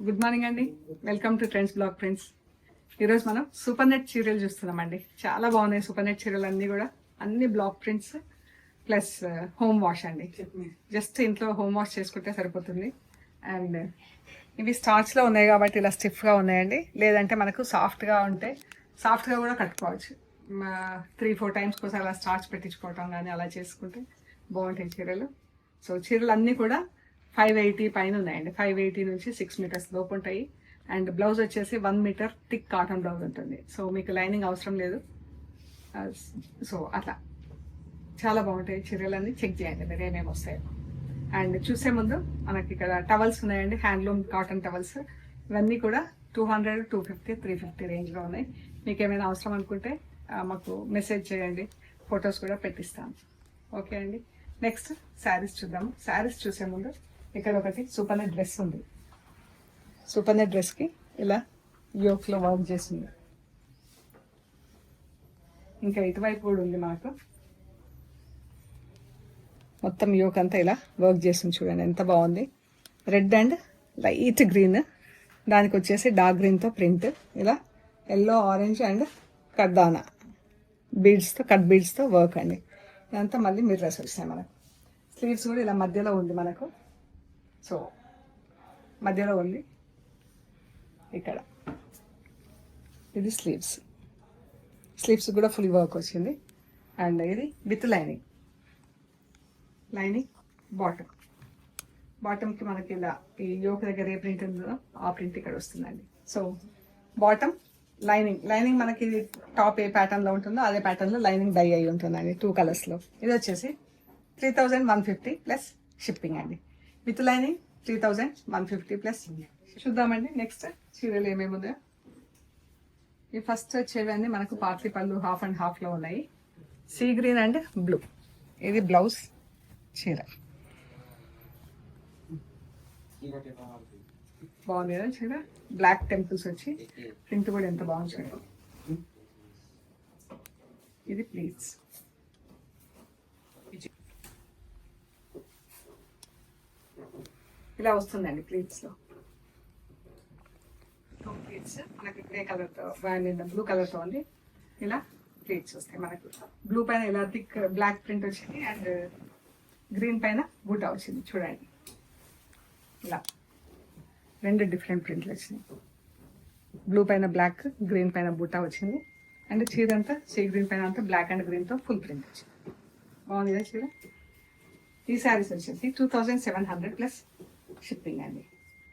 Good morning అండి. Welcome to trends blog friends. ఈరోజు మనం సూపర్ నెట్ చీరలు చూస్తున్నామండి. చాలా బాగున్నాయి సూపర్ నెట్ చీరలు అన్నీ కూడా. అన్ని block prints plus home wash అండి. జస్ట్ ఇంట్లో హోమ్ వాష్ చేసుకుంటే సరిపోతుంది. అండ్ ఇవి స్టార్చ్లో ఉన్నాయి కాబట్టి ఇలా స్టిఫ్గా ఉన్నాయండి. లేదంటే మనకు సాఫ్ట్గా ఉంటే సాఫ్ట్గా కూడా కట్టుకోవచ్చు. 3-4 టైమ్స్ కోసం అలా స్టార్చ్ పెట్టించుకోవటం కానీ అలా చేసుకుంటే బాగుంటాయి చీరలు. సో చీరలు అన్నీ కూడా 580 పైన ఉన్నాయండి. 580 నుంచి 6 మీటర్స్ లోపు ఉంటాయి. అండ్ బ్లౌజ్ వచ్చేసి 1 మీటర్ థిక్ కాటన్ బ్లౌజ్ ఉంటుంది. సో మీకు లైనింగ్ అవసరం లేదు. సో అట్లా చాలా బాగుంటాయి చీరలన్నీ. చెక్ చేయండి మీరు ఏమేమి వస్తాయో. అండ్ చూసే ముందు మనకి ఇక్కడ టవల్స్ ఉన్నాయండి, హ్యాండ్లూమ్ కాటన్ టవల్స్. ఇవన్నీ కూడా 200, 250, 350 రేంజ్లో ఉన్నాయి. మీకు ఏమైనా అవసరం అనుకుంటే మాకు మెసేజ్ చేయండి, ఫొటోస్ కూడా పెట్టిస్తాను. ఓకే అండి. నెక్స్ట్ శారీస్ చూద్దాము. శారీస్ చూసే ముందు ఇక్కడ ఒకటి సూపర్ నెట్ డ్రెస్ ఉంది. సూపర్ నెట్ డ్రెస్కి ఇలా యోక్లో వర్క్ చేసింది. ఇంకా ఇటువైపు కూడా ఉంది మాకు. మొత్తం యోక్ అంతా ఇలా వర్క్ చేసింది. చూడండి ఎంత బాగుంది. రెడ్ అండ్ లైట్ గ్రీన్, దానికి వచ్చేసి డార్క్ గ్రీన్తో ప్రింట్, ఇలా ఎల్లో, ఆరెంజ్ అండ్ కడ్దానా బీడ్స్తో, కట్ బీడ్స్తో వర్క్ అండి. ఇదంతా మళ్ళీ మిర్రర్స్ వస్తాయి మనకు. స్లీవ్స్ కూడా ఇలా మధ్యలో ఉంది మనకు. సో మధ్యలో ఉంది ఇక్కడ. ఇది స్లీవ్స్. స్లీవ్స్ కూడా ఫుల్ వర్క్ వచ్చింది. అండ్ ఇది విత్ లైనింగ్. Lining bottom. బాటమ్కి మనకి ఇలా ఈ యోక్ దగ్గర ఏ ప్రింట్ ఉందో ఆ ప్రింట్ ఇక్కడ వస్తుందండి. So bottom lining. లైనింగ్ మనకి టాప్ ఏ ప్యాటర్న్లో ఉంటుందో అదే ప్యాటర్న్లో లైనింగ్ డై అయి ఉంటుందండి 2 కలర్స్లో. ఇది వచ్చేసి 3150 ప్లస్ షిప్పింగ్ అండి. With lining 3150 plus. చూద్దామండి నెక్స్ట్ చీరలు ఏమేమి ఉన్నాయో. ఈ ఫస్ట్ వచ్చేవన్నీ మనకు పార్టీ పళ్ళు హాఫ్ అండ్ హాఫ్లో ఉన్నాయి. Sea green and blue. ఇది బ్లౌజ్ చీర. బాగుంది కదా చీర. బ్లాక్ టెంపుల్స్ వచ్చి ప్రింట్ కూడా ఎంత బాగుంది చూడండి. ఇది ప్లీట్స్. ఇలా వస్తుందండి ప్లీట్స్లో. ప్లీట్స్ మనకి గ్రే కలర్తో బ్లూ కలర్తో ఉంది. ఇలా ప్లీట్స్ వస్తాయి మనకు. బ్లూ పైన ఇలా థిక్ బ్లాక్ ప్రింట్ వచ్చింది అండ్ గ్రీన్ పైన బూటా వచ్చింది. చూడండి ఇలా 2 డిఫరెంట్ ప్రింట్లు వచ్చినాయి. బ్లూ పైన బ్లాక్, గ్రీన్ పైన బూటా వచ్చింది. అండ్ చీర అంతా సీ గ్రీన్ పైన అంతా బ్లాక్ అండ్ గ్రీన్తో ఫుల్ ప్రింట్ వచ్చింది. బాగుంది కదా చీర. ఈ శారీస్ వచ్చేసి 2700 ప్లస్ షిప్పింగ్ అండి.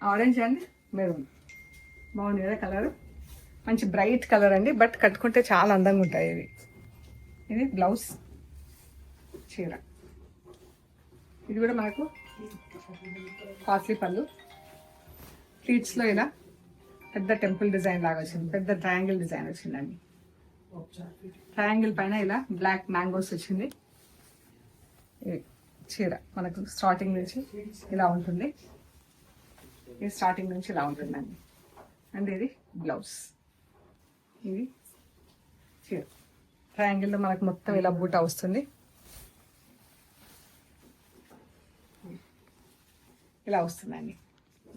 Orange and maroon. బాగుంది కదా కలర్. మంచి బ్రైట్ కలర్ అండి, బట్ కట్టుకుంటే చాలా అందంగా ఉంటాయి ఇవి. ఇది బ్లౌజ్ చీర. ఇది కూడా మనకు కాస్ట్లీ పళ్ళు. ప్లీట్స్లో ఇలా పెద్ద టెంపుల్ డిజైన్ లాగా వచ్చింది. పెద్ద ట్రయాంగిల్ డిజైన్ వచ్చిందండి. ట్రయాంగిల్ పైన ఇలా బ్లాక్ మ్యాంగోస్ వచ్చింది. చీర మనకు స్టార్టింగ్ నుంచి ఇలా ఉంటుంది. ఇది స్టార్టింగ్ నుంచి ఇలా ఉంటుందండి. అండ్ ఇది బ్లౌజ్. ఇది చీర. ట్రయాంగిల్లో మనకు మొత్తం ఇలా బూటా వస్తుంది. ఇలా వస్తుందండి.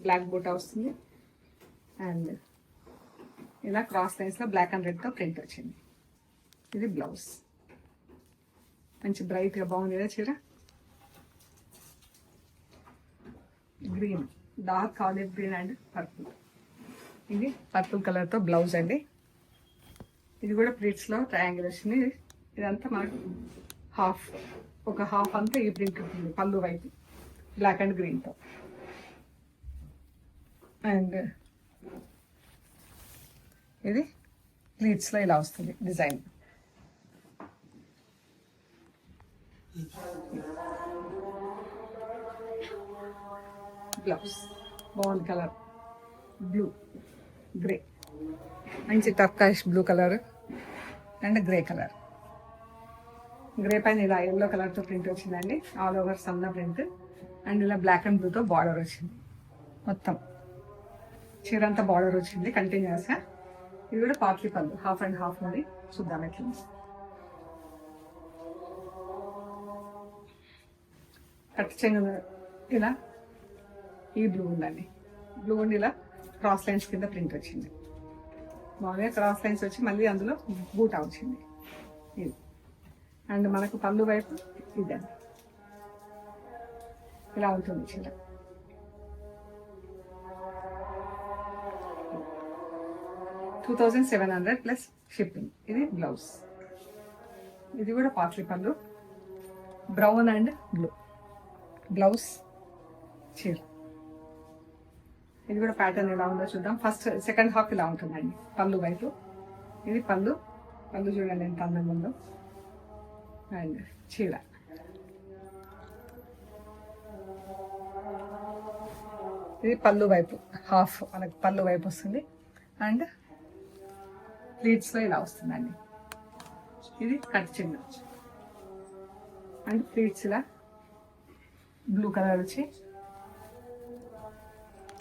బ్లాక్ బూటా వస్తుంది అండ్ ఇలా క్రాస్ లైన్స్లో బ్లాక్ అండ్ రెడ్తో ప్రింట్ వచ్చింది. ఇది బ్లౌజ్. మంచి బ్రైట్గా బాగుంది కదా చీర. Green, dark olive green and purple. ఇది పర్పుల్ కలర్తో బ్లౌజ్ అండి. ఇది కూడా ప్లీట్స్లో ట్రయాంగిల్ వచ్చింది. ఇదంతా మనకు ఒక హాఫ్ అంతా ఈ ప్రింట్ ఉంటుంది పళ్ళు వైపు, బ్లాక్ అండ్ గ్రీన్తో. అండ్ ఇది ప్లీట్స్లో ఇలా వస్తుంది డిజైన్. బ్లౌజ్ బాగుంది కలర్. బ్లూ, గ్రే, మంచి turquoise blue colour and grey colour. Grey పైన ఇలా ఎల్లో కలర్తో ప్రింట్ వచ్చిందండి. ఆల్ ఓవర్ సన్న ప్రింట్ అండ్ ఇలా బ్లాక్ అండ్ బ్లూతో బార్డర్ వచ్చింది. మొత్తం చీర అంతా బార్డర్ వచ్చింది కంటిన్యూస్గా. ఇది కూడా పార్ట్లీ పళ్ళు హాఫ్ అండ్ హాఫ్ ఉంది. చూద్దాం ఎట్లా. కట్ చెంగు ఇలా ఈ బ్లూ ఉందండి. బ్లూ ఉండి ఇలా క్రాస్ లైన్స్ కింద ప్రింట్ వచ్చింది. మామూలుగా క్రాస్ లైన్స్ వచ్చి మళ్ళీ అందులో బూటా వచ్చింది ఇది. అండ్ మనకు పళ్ళు వైపు ఇదండి, ఇలా ఉంటుంది చీర. $2,700 ప్లస్ షిప్పింగ్. ఇది బ్లౌజ్. ఇది కూడా పాట్లీ పళ్ళు, బ్రౌన్ అండ్ బ్లూ బ్లౌజ్ చీర. ఇది కూడా ప్యాటర్న్ ఎలా ఉందో చూద్దాం. ఫస్ట్ సెకండ్ హాఫ్ ఇలా ఉంటుందండి పళ్ళు వైపు. ఇది పళ్ళు, పళ్ళు చూడండి ఎంత అందంగా ఉందో. అండ్ చీర ఇది పళ్ళు వైపు, హాఫ్ మనకు పళ్ళు వైపు వస్తుంది. అండ్ ప్లీట్స్లో ఇలా వస్తుందండి. ఇది కట్ చిన్న అండ్ ప్లీట్స్ ఇలా బ్లూ కలర్ వచ్చి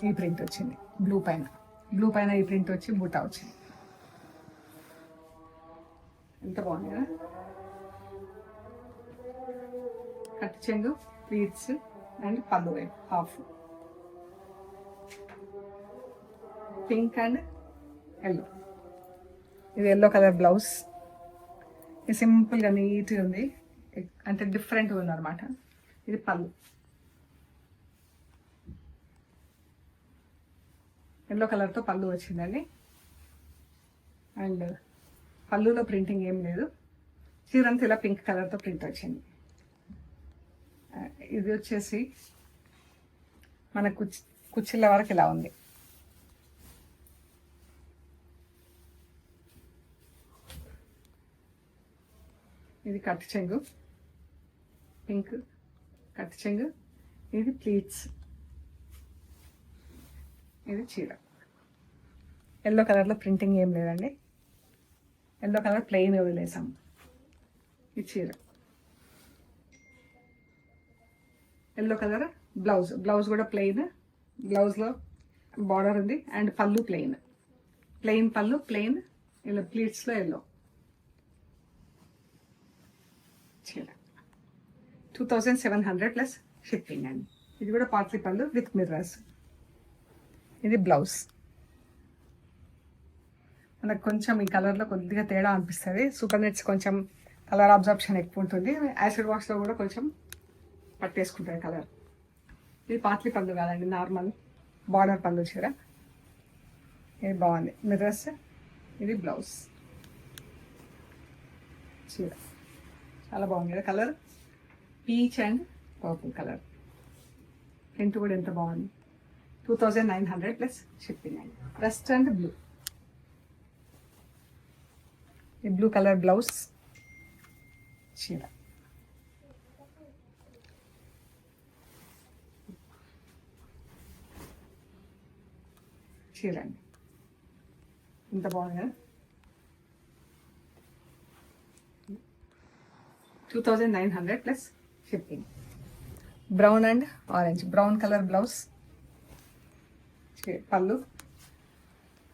ఈ ప్రింట్ వచ్చింది. బ్లూ పైన ఈ ప్రింట్ వచ్చి బూటా వచ్చింది. ఎంత బాగుంది కదా. కట్ చెంగు, ప్లీట్స్ అండ్ పళ్ళు వైపు హాఫ్. Pink and yellow. ఇది ఎల్లో కలర్ బ్లౌజ్. ఇది సింపుల్గా నీట్గా ఉంది, అంటే డిఫరెంట్గా ఉంది అనమాట. ఇది పళ్ళు, ఎల్లో కలర్తో పళ్ళు వచ్చిందండి. అండ్ పళ్ళులో ప్రింటింగ్ ఏం లేదు, చీరంతా ఇలా పింక్ కలర్తో ప్రింట్ వచ్చింది. ఇది వచ్చేసి మన కుచ్చిళ్ళ వరకు ఇలా ఉంది. ఇది కట్ చెంగు, పింక్ కట్ చెంగు. ఇది ప్లీట్స్. ఇది చీర. ఎల్లో కలర్లో ప్రింటింగ్ ఏం లేదండి, ఎల్లో కలర్ ప్లెయిన్ వదిలేసాం. ఈ చీర ఎల్లో కలర్ బ్లౌజ్. బ్లౌజ్ కూడా ప్లెయిన్, బ్లౌజ్లో బార్డర్ ఉంది. అండ్ పళ్ళు ప్లెయిన్ పళ్ళు ప్లెయిన్, ఇలా ప్లీట్స్లో ఎల్లో చీర. 2,700 ప్లస్ షిప్పింగ్ అండి. ఇది కూడా పాట్లీ పళ్ళు విత్ మిర్రర్స్. ఇది బ్లౌజ్. మనకు కొంచెం ఈ కలర్లో కొద్దిగా తేడా అనిపిస్తుంది. సూపర్ నెట్స్ కొంచెం కలర్ అబ్జర్ప్షన్ ఎక్కువ ఉంటుంది. యాసిడ్ వాష్లో కూడా కొంచెం పట్టేసుకుంటుంది కలర్. ఇది పాట్లీ పళ్ళు కాదండి, నార్మల్ బార్డర్ పళ్ళు చీర. ఇది బాగుంది, మిర్రర్స్. ఇది బ్లౌజ్ చీర. చాలా బాగుంది కదా colour. Peach and purple colour. Print కూడా ఎంత బాగుంది. 2,900 ప్లస్ షిప్పింగ్ అండి. Rust and blue. ఈ బ్లూ కలర్ బ్లౌజ్ చీర. చీర అండి ఎంత బాగుంది కదా. 2,900 plus shipping. Brown and orange, brown colour blouse. పళ్ళు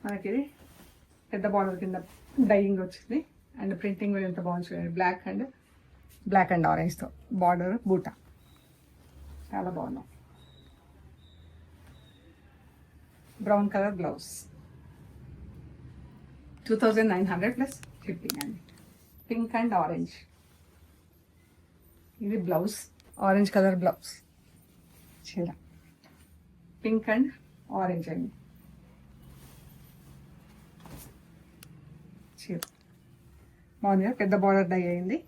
మనకి ఇది పెద్ద బార్డర్ కింద డైయింగ్ వచ్చింది. అండ్ ప్రింటింగ్ కూడా ఎంత బాగుంది చూడండి. బ్లాక్ అండ్ ఆరెంజ్తో బార్డర్ బూటా. చాలా బాగున్నాయి. Brown colour blouse. 2,900 plus shipping అండి. Pink and orange. ఇది బ్లౌజ్, ఆరెంజ్ కలర్ బ్లౌజ్ చీర. పింక్ అండ్ ఆరెంజ్ అండి చీర. బాగుంది, పెద్ద బార్డర్ డై అయింది.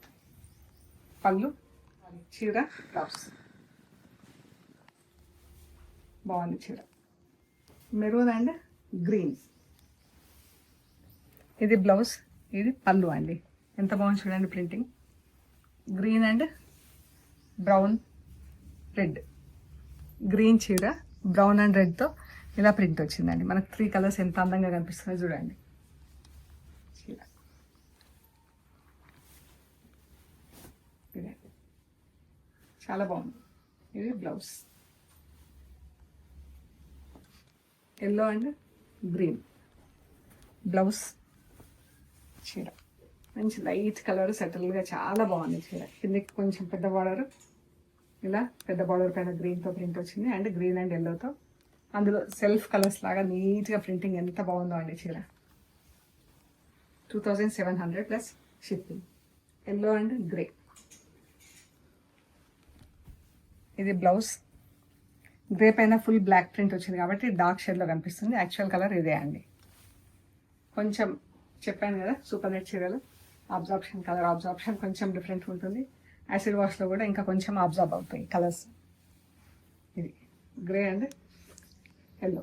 పళ్ళు చీర బ్లౌజ్. బాగుంది చీర. Maroon and green. ఇది బ్లౌజ్, ఇది పళ్ళు అండి. ఎంత బాగుంది చూడండి printing. Green and brown red. Green చీర బ్రౌన్ అండ్ రెడ్తో ఇలా ప్రింట్ వచ్చిందండి. మనకు 3 కలర్స్ ఎంత అందంగా కనిపిస్తుందో చూడండి చీర. చాలా బాగుంది. ఇది blouse, yellow and green blouse చీర. మంచి లైట్ కలర్ సెటిల్గా చాలా బాగుంది చీర. కిందకి కొంచెం పెద్ద బార్డర్, ఇలా పెద్ద బార్డర్ పైన గ్రీన్తో ప్రింట్ వచ్చింది. అండ్ గ్రీన్ అండ్ ఎల్లోతో అందులో సెల్ఫ్ కలర్స్ లాగా నీట్గా ప్రింటింగ్ ఎంత బాగుందో అండి చీర. 2700 plus shipping. Yellow and grey. ఇది బ్లౌజ్. గ్రే పైన ఫుల్ బ్లాక్ ప్రింట్ వచ్చింది కాబట్టి డార్క్ షేడ్లో కనిపిస్తుంది. యాక్చువల్ కలర్ ఇదే అండి. కొంచెం చెప్పాను కదా సూపర్ నెట్ చీరలు అబ్జార్ప్షన్, కలర్ అబ్జార్ప్షన్ కొంచెం డిఫరెంట్ ఉంటుంది. యాసిడ్ వాష్లో కూడా ఇంకా కొంచెం అబ్జార్బ్ అవుతాయి కలర్స్. ఇది గ్రే అండ్ ఎల్లో.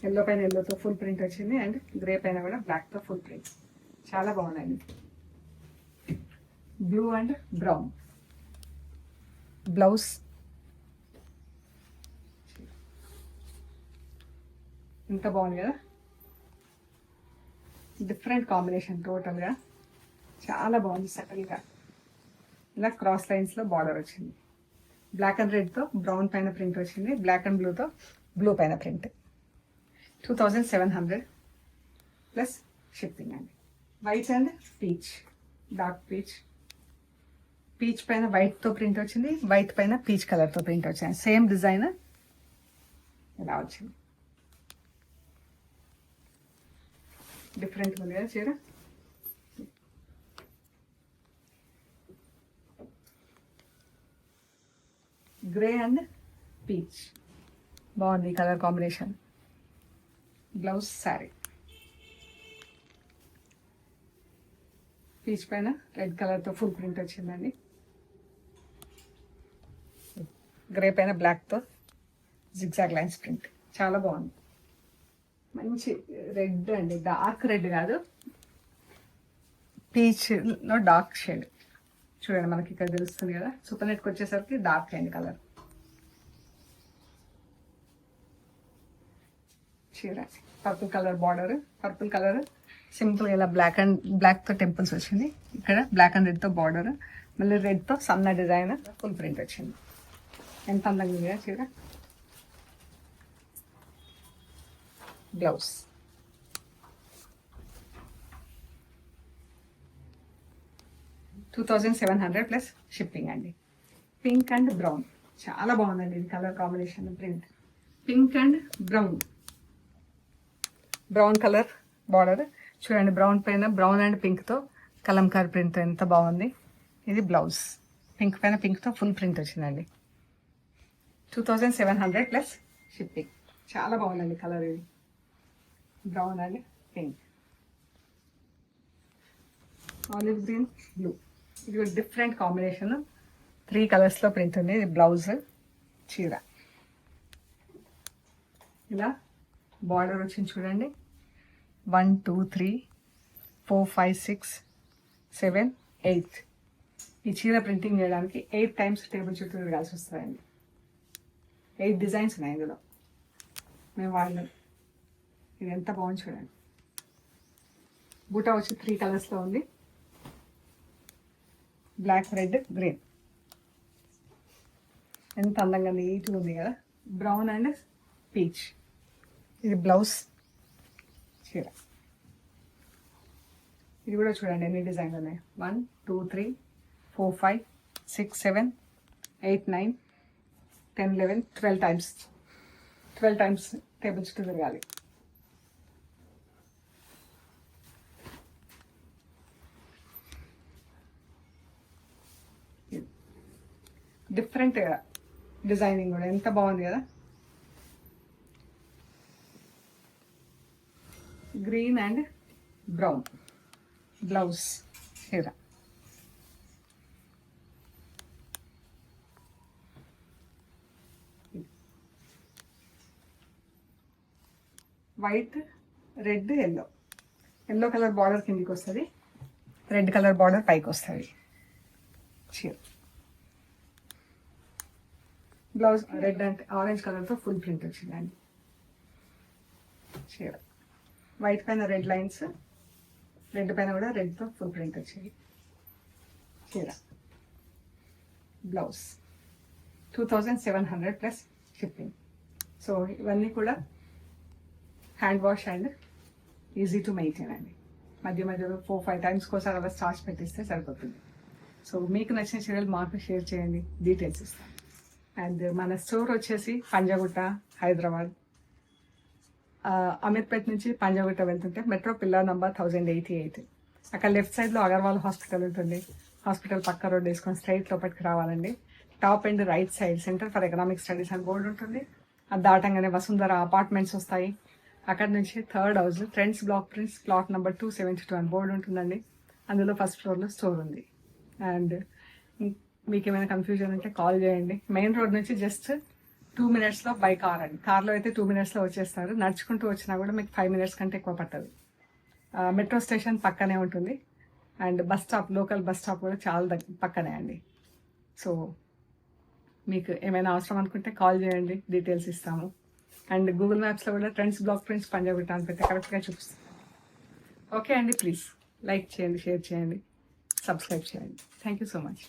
ఎల్లో పైన ఎల్లోతో ఫుల్ ప్రింట్ వచ్చింది అండ్ గ్రే పైన కూడా బ్లాక్తో ఫుల్ ప్రింట్. చాలా బాగున్నాయి. Blue and brown. బ్లౌజ్. ఎంత బాగుంది కదా, డిఫరెంట్ కాంబినేషన్ టోటల్గా చాలా బాగుంది. సటిల్గా ఇలా క్రాస్ లైన్స్లో బార్డర్ వచ్చింది. బ్లాక్ అండ్ రెడ్తో బ్రౌన్ పైన ప్రింట్ వచ్చింది. బ్లాక్ అండ్ బ్లూతో బ్లూ పైన ప్రింట్. 2700 ప్లస్ షిప్పింగ్ అండి. White and peach, dark peach. Peach పైన వైట్తో ప్రింట్ వచ్చింది, వైట్ పైన పీచ్ కలర్తో ప్రింట్ వచ్చింది. సేమ్ డిజైన్ ఇలా వచ్చింది. డిఫరెంట్ ఉంది కదా చీర. గ్రే అండ్ పీచ్ బాగుంది colour combination. Blouse sari. Peach పైన రెడ్ కలర్తో ఫుల్ ప్రింట్ వచ్చిందండి. గ్రే పైన బ్లాక్తో జిగ్జాగ్ లైన్స్ ప్రింట్. చాలా బాగుంది. మంచి రెడ్ అండి, డార్క్ రెడ్ కాదు, పీచ్లో డార్క్ షేడ్. చూడండి మనకి ఇక్కడ తెలుస్తుంది కదా. సూపర్ నెట్కి వచ్చేసరికి డార్క్ అయింది కలర్. చీర purple colour border. Purple colour simple ఇలా బ్లాక్తో టెంపుల్స్ వచ్చింది. ఇక్కడ బ్లాక్ అండ్ రెడ్తో బార్డర్, మళ్ళీ రెడ్తో సన్న డిజైన్ ఫుల్ ప్రింట్ వచ్చింది. ఎంత అందంగా ఉంది కదా చీర. బ్లౌజ్. $2700 ప్లస్ షిప్పింగ్ అండి. పింక్ అండ్ బ్రౌన్ చాలా బాగుందండి ఇది colour combination. Print pink and brown. Brown colour border చూడండి. బ్రౌన్ పైన బ్రౌన్ అండ్ పింక్తో కలంకారీ ప్రింట్ ఎంత బాగుంది. ఇది బ్లౌజ్. పింక్ పైన పింక్తో ఫుల్ ప్రింట్ వచ్చిందండి. 2700 ప్లస్ షిప్పింగ్. చాలా బాగుందండి కలర్ ఇది. Brown and pink. Olive green blue. ఇది డిఫరెంట్ కాంబినేషన్. 3 కలర్స్లో ప్రింట్ ఉంది. ఇది బ్లౌజ్. చీర ఇలా బార్డర్ వచ్చింది చూడండి. 1 2 3 4 5 6 7 8. ఈ చీర ప్రింటింగ్ చేయడానికి 8 టైమ్స్ టేబుల్ చుట్టూ తిరగాల్సి వస్తుందండి. 8 డిజైన్స్ ఉన్నాయి ఇందులో మేము వాడినాం. ఇది ఎంత బాగుంది చూడండి. బూటా వచ్చి 3 కలర్స్లో ఉంది. Black, red, green. ఎంత అందంగా నీట్గా ఉంది కదా. Brown and peach. ఇది బ్లౌజ్. చీర ఇది కూడా చూడండి ఎన్ని డిజైన్లు ఉన్నాయి. 1 2 3 4 5 6 7 8 9 10 11 12 టైమ్స్ టేబుల్ చుట్టూ తిరగాలి. డిఫరెంట్ డిజైనింగ్ కూడా ఎంత బాగుంది కదా. Green and brown. బ్లౌజ్. చీర white, red, yellow. Yellow colour border కిందికి వస్తుంది, రెడ్ కలర్ బార్డర్ పైకి వస్తుంది. చీర బ్లౌజ్ రెడ్ అంటే ఆరెంజ్ కలర్తో ఫుల్ ప్రింట్ వచ్చిందండి. చీర వైట్ పైన రెడ్ లైన్స్, రెడ్ పైన కూడా రెడ్తో ఫుల్ ప్రింట్ వచ్చింది. చీర బ్లౌజ్. 2700 plus shipping. సో ఇవన్నీ కూడా hand wash and easy to maintain అండి. మధ్య మధ్యలో 4-5 టైమ్స్ కోసం అలా స్టార్చ్ పెట్టిస్తే సరిపోతుంది. సో మీకు నచ్చిన చీరలు మాకు షేర్ చేయండి, డీటెయిల్స్ ఇస్తాను. అండ్ మన స్టోర్ వచ్చేసి పంజాగుట్ట హైదరాబాద్. అమీర్పేట నుంచి పంజాగుట్ట వెళ్తుంటే మెట్రో పిల్లర్ నంబర్ 1088. అక్కడ లెఫ్ట్ సైడ్లో అగర్వాల్ హాస్పిటల్ ఉంటుంది. హాస్పిటల్ పక్క రోడ్ వేసుకొని స్ట్రైట్ లోపలికి రావాలండి. Top and right side centre for economic studies అని బోర్డు ఉంటుంది. అది దాటంగానే వసుంధర అపార్ట్మెంట్స్ వస్తాయి. అక్కడ నుంచి third house trends block prints plot number 272 అని బోర్డు ఉంటుందండి. అందులో ఫస్ట్ ఫ్లోర్లో స్టోర్ ఉంది. అండ్ మీకు ఏమైనా కన్ఫ్యూజన్ ఉంటే కాల్ చేయండి. మెయిన్ రోడ్ నుంచి జస్ట్ 2 minutesలో బై కార్ అండి. కార్లో అయితే 2 minutesలో వచ్చేస్తారు. నడుచుకుంటూ వచ్చినా కూడా మీకు 5 minutes కంటే ఎక్కువ పట్టదు. మెట్రో స్టేషన్ పక్కనే ఉంటుంది. And bus stop, local bus stop కూడా చాలా పక్కనే అండి. సో మీకు ఏమైనా అవసరం అనుకుంటే కాల్ చేయండి, డీటెయిల్స్ ఇస్తాము. అండ్ గూగుల్ మ్యాప్స్లో కూడా ట్రెండ్స్ బ్లాక్ ప్రింట్స్ పంజాగుట్ట అని పెట్టి కరెక్ట్గా చూపిస్తాం. ఓకే అండి, ప్లీజ్ లైక్ చేయండి, షేర్ చేయండి, సబ్స్క్రైబ్ చేయండి. Thank you so much.